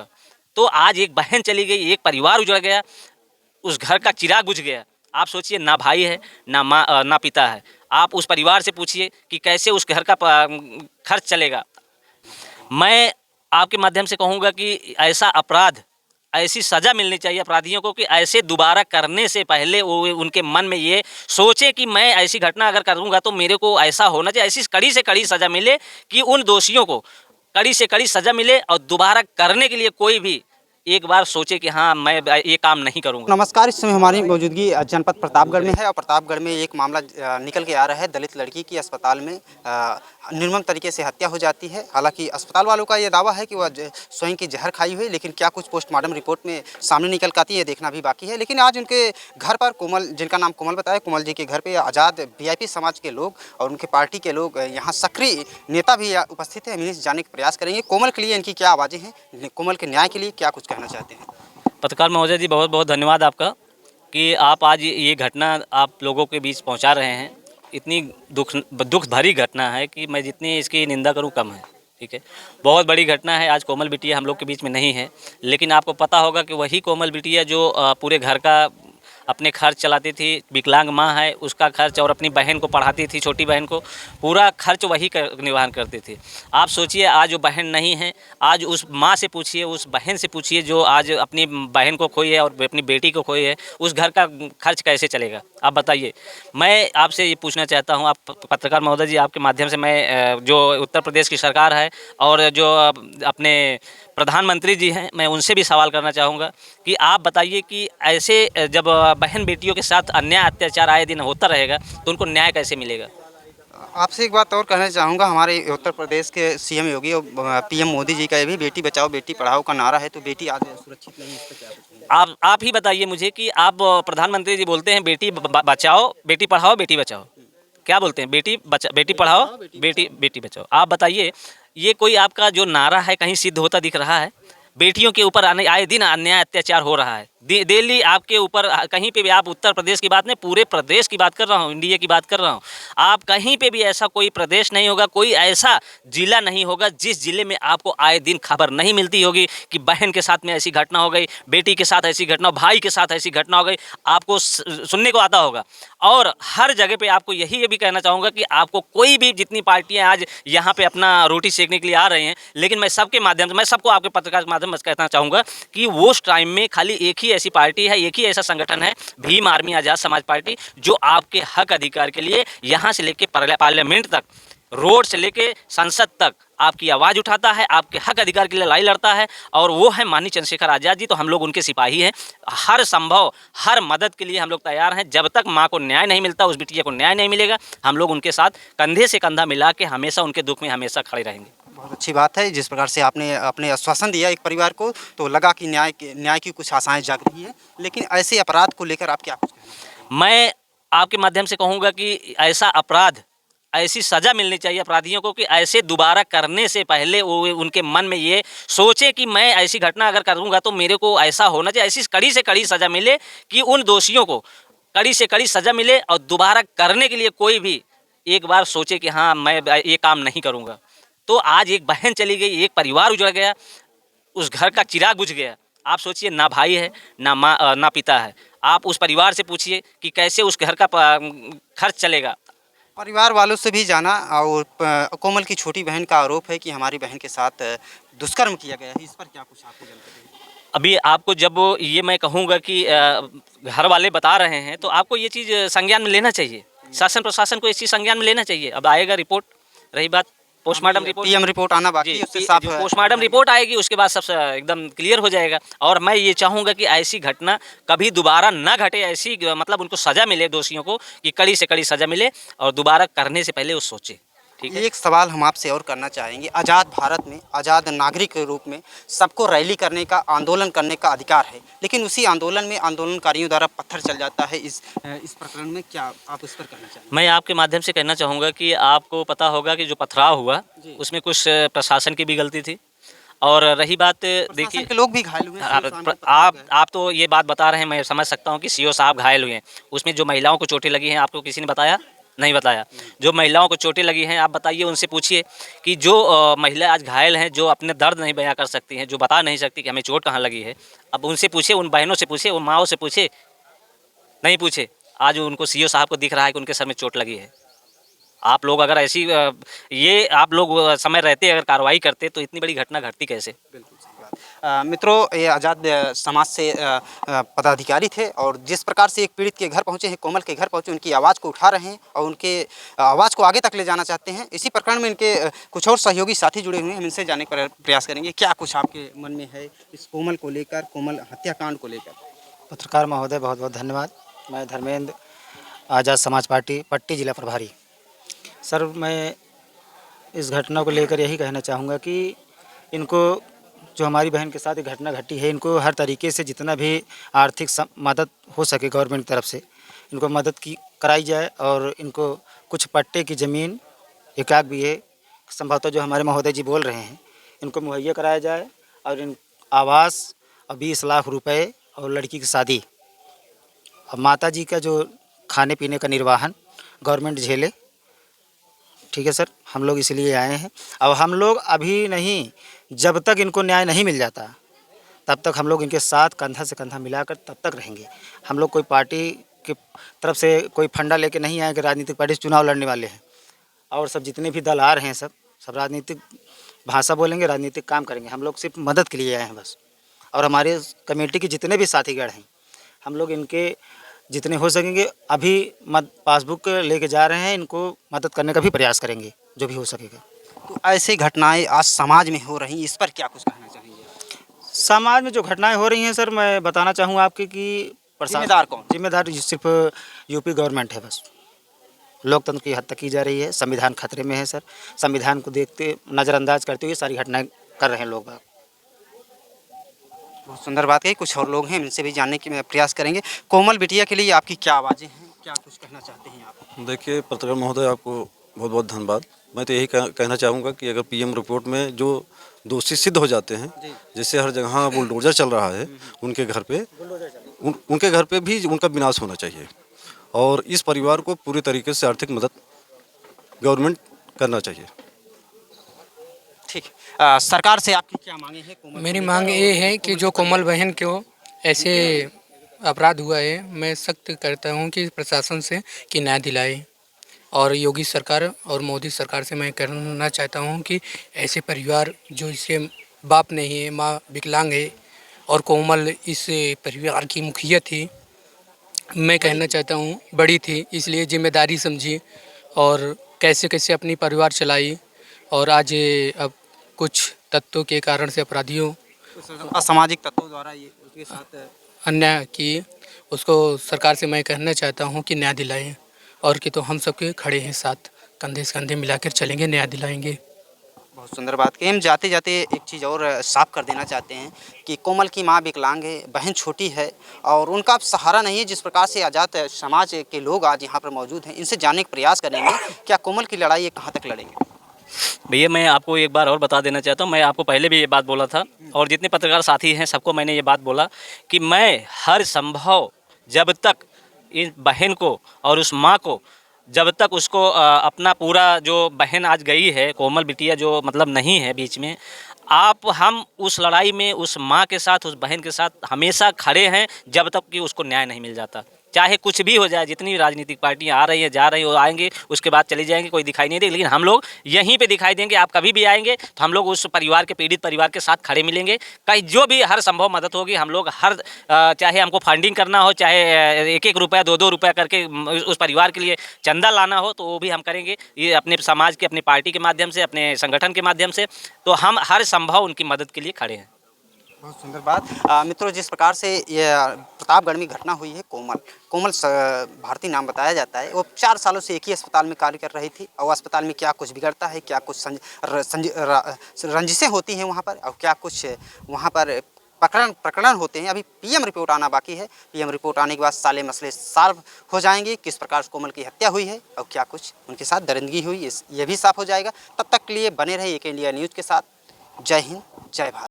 तो आज एक बहन चली गई, एक परिवार उजड़ गया, उस घर का चिराग बुझ गया। आप सोचिए, ना भाई है, ना माँ, ना पिता है। आप उस परिवार से पूछिए कि कैसे उस घर का खर्च चलेगा। मैं आपके माध्यम से कहूँगा कि ऐसा अपराध, ऐसी सज़ा मिलनी चाहिए अपराधियों को कि ऐसे दोबारा करने से पहले वो उनके मन में ये सोचे कि मैं ऐसी घटना अगर करूँगा तो मेरे को ऐसा होना चाहिए। ऐसी कड़ी से कड़ी सज़ा मिले कि उन दोषियों को कड़ी से कड़ी सज़ा मिले और दोबारा करने के लिए कोई भी एक बार सोचे कि हाँ, मैं ये काम नहीं करूँगा। नमस्कार, इस समय हमारी मौजूदगी जनपद प्रतापगढ़ में है और प्रतापगढ़ में एक मामला निकल के आ रहा है। दलित लड़की की अस्पताल में निर्मम तरीके से हत्या हो जाती है। हालांकि अस्पताल वालों का ये दावा है कि वह स्वयं की जहर खाई हुई, लेकिन क्या कुछ पोस्टमार्टम रिपोर्ट में सामने निकल कर आती है, देखना भी बाकी है। लेकिन आज उनके घर पर कोमल, जिनका नाम कोमल बताया, कोमल जी के घर पर आज़ाद VIP समाज के लोग और उनके पार्टी के लोग, यहाँ सक्रिय नेता भी उपस्थित है। हम जाने का प्रयास करेंगे कोमल के लिए इनकी क्या आवाज़ें हैं, कोमल के न्याय के लिए क्या कुछ कहना चाहते हैं। पत्रकार महोदय जी, बहुत बहुत धन्यवाद आपका कि आप आज ये घटना आप लोगों के बीच पहुंचा रहे हैं। इतनी दुख भरी घटना है कि मैं जितनी इसकी निंदा करूं कम है। ठीक है, बहुत बड़ी घटना है। आज कोमल बिटिया हम लोग के बीच में नहीं है, लेकिन आपको पता होगा कि वही कोमल बिटिया जो पूरे घर का अपने खर्च चलाती थी, विकलांग माँ है, उसका खर्च, और अपनी बहन को पढ़ाती थी, छोटी बहन को, पूरा खर्च वही निर्वहन करती थी। आप सोचिए, आज वो बहन नहीं है, आज उस माँ से पूछिए, उस बहन से पूछिए जो आज अपनी बहन को खोई है और अपनी बेटी को खोई है, उस घर का खर्च कैसे चलेगा? आप बताइए। मैं आपसे ये पूछना चाहता हूँ, आप पत्रकार महोदय जी, आपके माध्यम से मैं जो उत्तर प्रदेश की सरकार है और जो अपने प्रधानमंत्री जी हैं, मैं उनसे भी सवाल करना चाहूँगा कि आप बताइए कि ऐसे जब बहन बेटियों के साथ अन्याय अत्याचार आए दिन होता रहेगा तो उनको न्याय कैसे मिलेगा? आपसे एक बात और कहना चाहूँगा, हमारे उत्तर प्रदेश के CM योगी और PM मोदी जी का ये भी बेटी बचाओ बेटी पढ़ाओ का नारा है, तो बेटी आज सुरक्षित नहीं है, इस पर क्या बताएंगे? आप ही बताइए मुझे कि आप प्रधानमंत्री जी बोलते हैं बेटी बचाओ बेटी पढ़ाओ बेटी बचाओ, क्या बोलते हैं? बेटी पढ़ाओ बेटी बचाओ। आप बताइए, ये कोई आपका जो नारा है कहीं सिद्ध होता दिख रहा है? बेटियों के ऊपर आए दिन अन्याय अत्याचार हो रहा है। दिल्ली आपके ऊपर, कहीं पे भी, आप उत्तर प्रदेश की बात नहीं, पूरे प्रदेश की बात कर रहा हूँ, इंडिया की बात कर रहा हूँ। आप कहीं पे भी ऐसा कोई प्रदेश नहीं होगा, कोई ऐसा जिला नहीं होगा जिस जिले में आपको आए दिन खबर नहीं मिलती होगी कि बहन के साथ में ऐसी घटना हो गई, बेटी के साथ ऐसी घटना, भाई के साथ ऐसी घटना हो गई, आपको सुनने को आता होगा। और हर जगह पे आपको यही भी कहना चाहूँगा कि आपको कोई भी, जितनी पार्टियाँ आज यहाँ पे अपना रोटी सेकने के लिए आ रहे हैं, लेकिन मैं सबके माध्यम से, मैं सबको आपके पत्रकार के माध्यम से कहना चाहूँगा कि वो उस टाइम में खाली एक ही ऐसी पार्टी है, एक ही ऐसा संगठन है, भीम आर्मी आज़ाद समाज पार्टी, जो आपके हक अधिकार के लिए यहाँ से लेके पार्लियामेंट तक, रोड से लेके संसद तक आपकी आवाज़ उठाता है, आपके हक अधिकार के लिए लड़ाई लड़ता है। और वो है माननीय चंद्रशेखर आज़ाद जी, तो हम लोग उनके सिपाही हैं। हर संभव, हर मदद के लिए हम लोग तैयार हैं। जब तक माँ को न्याय नहीं मिलता, उस बिटिया को न्याय नहीं मिलेगा, हम लोग उनके साथ कंधे से कंधा मिला के हमेशा उनके दुख में हमेशा खड़े रहेंगे। बहुत अच्छी बात है, जिस प्रकार से आपने अपने आश्वासन दिया एक परिवार को, तो लगा कि न्याय की कुछ आशाएं जाग रही हैं। लेकिन ऐसे अपराध को लेकर आप क्या कुछ कहना? मैं आपके माध्यम से कहूँगा कि ऐसा अपराध, ऐसी सज़ा मिलनी चाहिए अपराधियों को कि ऐसे दोबारा करने से पहले वो उनके मन में ये सोचे कि मैं ऐसी घटना अगर करूँगा तो मेरे को ऐसा होना चाहिए। ऐसी कड़ी से कड़ी सज़ा मिले कि उन दोषियों को कड़ी से कड़ी सज़ा मिले और दोबारा करने के लिए कोई भी एक बार सोचे कि हाँ, मैं ये काम नहीं करूँगा। तो आज एक बहन चली गई, एक परिवार उजड़ गया, उस घर का चिराग बुझ गया। आप सोचिए, ना भाई है, ना माँ, ना पिता है। आप उस परिवार से पूछिए कि कैसे उस घर का खर्च चलेगा। परिवार वालों से भी जाना, और कोमल की छोटी बहन का आरोप है कि हमारी बहन के साथ दुष्कर्म किया गया है, इस पर क्या कुछ आपको जानकारी? अभी आपको जब ये मैं कहूँगा कि घर वाले बता रहे हैं तो आपको ये चीज़ संज्ञान में लेना चाहिए। शासन प्रशासन को इस चीज़ संज्ञान में लेना चाहिए। अब आएगा रिपोर्ट, रही बात पोस्टमार्टम रिपोर्ट, PM रिपोर्ट आना बाकी है, उससे साफ पोस्टमार्टम रिपोर्ट आएगी, उसके बाद सब एकदम क्लियर हो जाएगा। और मैं ये चाहूँगा कि ऐसी घटना कभी दोबारा ना घटे, ऐसी मतलब उनको सज़ा मिले दोषियों को, कि कड़ी से कड़ी सज़ा मिले और दोबारा करने से पहले वो सोचे। ठीक है। एक सवाल हम आपसे और करना चाहेंगे, आज़ाद भारत में आज़ाद नागरिक के रूप में सबको रैली करने का, आंदोलन करने का अधिकार है, लेकिन उसी आंदोलन में आंदोलनकारियों द्वारा पत्थर चल जाता है। इस प्रकरण में क्या आप उस पर कहना चाहेंगे? मैं आपके माध्यम से कहना चाहूँगा कि आपको पता होगा कि जो पथराव हुआ उसमें कुछ प्रशासन की भी गलती थी। और रही बात, देखिए, लोग भी घायल हुए हैं। आप तो ये बात बता रहे हैं, मैं समझ सकता हूँ कि CO साहब घायल हुए हैं। उसमें जो महिलाओं को चोटें लगी हैं, आपको किसी ने बताया? नहीं बताया। जो महिलाओं को चोटें लगी हैं, आप बताइए, उनसे पूछिए कि जो महिला आज घायल हैं, जो अपने दर्द नहीं बयां कर सकती हैं, जो बता नहीं सकती कि हमें चोट कहाँ लगी है, अब उनसे पूछिए, उन बहनों से पूछिए, उन माओं से पूछे, नहीं पूछे। आज उनको सीओ साहब को दिख रहा है कि उनके सर में चोट लगी है। आप लोग अगर ऐसी ये आप लोग समय रहते अगर कार्रवाई करते तो इतनी बड़ी घटना घटती कैसे? बिल्कुल सही बात। मित्रों, ये आज़ाद समाज से पदाधिकारी थे और जिस प्रकार से एक पीड़ित के घर पहुंचे हैं, कोमल के घर पहुंचे, उनकी आवाज़ को उठा रहे हैं और उनके आवाज़ को आगे तक ले जाना चाहते हैं। इसी प्रकरण में इनके कुछ और सहयोगी साथी जुड़े हुए हैं, हम इनसे जानने का प्रयास करेंगे क्या कुछ आपके मन में है इस कोमल को लेकर, कोमल हत्याकांड को लेकर। पत्रकार महोदय, बहुत बहुत धन्यवाद। मैं धर्मेंद्र, आज़ाद समाज पार्टी पट्टी जिला प्रभारी। सर, मैं इस घटना को लेकर यही कहना चाहूँगा कि इनको, जो हमारी बहन के साथ ये घटना घटी है, इनको हर तरीके से जितना भी आर्थिक मदद हो सके गवर्नमेंट की तरफ से इनको मदद की कराई जाए और इनको कुछ पट्टे की ज़मीन एकाक भी है संभवतः जो हमारे महोदय जी बोल रहे हैं, इनको मुहैया कराया जाए और इन आवास और 20 लाख रुपए और लड़की की शादी और माता जी का जो खाने पीने का निर्वाहन गवर्नमेंट झेले। ठीक है सर, हम लोग इसलिए आए हैं। अब हम लोग अभी नहीं, जब तक इनको न्याय नहीं मिल जाता तब तक हम लोग इनके साथ कंधा से कंधा मिलाकर तब तक रहेंगे। हम लोग कोई पार्टी की तरफ से कोई फंडा लेके नहीं आए कि राजनीतिक पार्टी से चुनाव लड़ने वाले हैं। और सब जितने भी दल आ रहे हैं सब राजनीतिक भाषा बोलेंगे, राजनीतिक काम करेंगे। हम लोग सिर्फ मदद के लिए आए हैं बस। और हमारे कमेटी के जितने भी साथीगण हैं, हम लोग इनके जितने हो सकेंगे अभी पासबुक लेके जा रहे हैं, इनको मदद करने का भी प्रयास करेंगे जो भी हो सकेगा। तो ऐसी घटनाएं आज समाज में हो रही, इस पर क्या कुछ कहना चाहेंगे? समाज में जो घटनाएं हो रही हैं सर, मैं बताना चाहूँगा आपके कि जिम्मेदार कौन? जिम्मेदार सिर्फ यूपी गवर्नमेंट है बस। लोकतंत्र की हत्या की जा रही है, संविधान खतरे में है सर। संविधान को देखते नज़रअंदाज करते हुए सारी घटनाएं कर रहे हैं लोग। बहुत सुंदर बात है। कुछ और लोग हैं, इनसे भी जानने की प्रयास करेंगे। कोमल बिटिया के लिए आपकी क्या आवाज़ें हैं, क्या कुछ कहना चाहते हैं आप? देखिए पत्रकार महोदय, आपको बहुत बहुत धन्यवाद। मैं तो यही कहना चाहूँगा कि अगर पीएम रिपोर्ट में जो दोषी सिद्ध हो जाते हैं, जैसे हर जगह बुलडोजर चल रहा है, उनके घर पे उनके घर पे भी उनका विनाश होना चाहिए और इस परिवार को पूरी तरीके से आर्थिक मदद गवर्नमेंट करना चाहिए। ठीक। सरकार से आपकी क्या मांगे हैं? मेरी मांग ये है कि जो कोमल बहन को ऐसे अपराध हुआ है, मैं सख्त करता हूँ कि प्रशासन से कि न्याय दिलाए। और योगी सरकार और मोदी सरकार से मैं कहना चाहता हूँ कि ऐसे परिवार जो इसे बाप नहीं है, माँ विकलांग है और कोमल इस परिवार की मुखिया थी, मैं कहना चाहता हूँ बड़ी थी, इसलिए जिम्मेदारी समझी और कैसे कैसे अपनी परिवार चलाई। और आज अब कुछ तत्वों के कारण से अपराधियों, असामाजिक तत्वों द्वारा ये उसके साथ अन्याय की, उसको सरकार से मैं कहना चाहता हूँ कि न्याय दिलाएं। और कि तो हम सबके खड़े हैं साथ, कंधे से कंधे मिलाकर चलेंगे, न्याय दिलाएंगे। बहुत सुंदर बात कही। हम जाते जाते एक चीज़ और साफ कर देना चाहते हैं कि कोमल की माँ विकलांग है, बहन छोटी है और उनका अब सहारा नहीं है। जिस प्रकार से आज़ाद समाज के लोग आज यहाँ पर मौजूद हैं, इनसे जानने का प्रयास करेंगे क्या कोमल की लड़ाई ये कहाँ तक लड़ेंगे। भैया, मैं आपको एक बार और बता देना चाहता हूँ, मैं आपको पहले भी ये बात बोला था और जितने पत्रकार साथी हैं सबको मैंने ये बात बोला कि मैं हर संभव, जब तक इस बहन को और उस माँ को, जब तक उसको अपना पूरा, जो बहन आज गई है, कोमल बिटिया जो मतलब नहीं है बीच में, हम उस लड़ाई में उस माँ के साथ, उस बहन के साथ हमेशा खड़े हैं जब तक कि उसको न्याय नहीं मिल जाता। चाहे कुछ भी हो जाए, जितनी राजनीतिक पार्टियां आ रही हैं, जा रही हैं, वो आएंगे, उसके बाद चली जाएंगी, कोई दिखाई नहीं देगी, लेकिन हम लोग यहीं पे दिखाई देंगे। आप कभी भी आएंगे तो हम लोग उस परिवार के, पीड़ित परिवार के साथ खड़े मिलेंगे। कहीं जो भी हर संभव मदद होगी, हम लोग हर चाहे हमको फंडिंग करना हो, चाहे 1-1 रुपया 2-2 रुपया करके उस परिवार के लिए चंदा लाना हो, तो वो भी हम करेंगे। ये अपने समाज के, अपनी पार्टी के माध्यम से, अपने संगठन के माध्यम से, तो हम हर संभव उनकी मदद के लिए खड़े हैं। बहुत सुंदर बात। मित्रों, जिस प्रकार से ये प्रतापगढ़ में घटना हुई है, कोमल भारती नाम बताया जाता है, वो 4 सालों से एक ही अस्पताल में कार्य कर रही थी और अस्पताल में क्या कुछ बिगड़ता है, क्या कुछ रंजिशें होती हैं वहाँ पर, और क्या कुछ वहाँ पर प्रकरण होते हैं। अभी पीएम रिपोर्ट आना बाकी है। पीएम रिपोर्ट आने के बाद सारे मसले सॉल्व हो जाएंगे। किस प्रकार से कोमल की हत्या हुई है और क्या कुछ उनके साथ दरिंदगी हुई, ये भी साफ हो जाएगा। तब तक के लिए बने रहे एक इंडिया न्यूज़ के साथ। जय हिंद, जय भारत।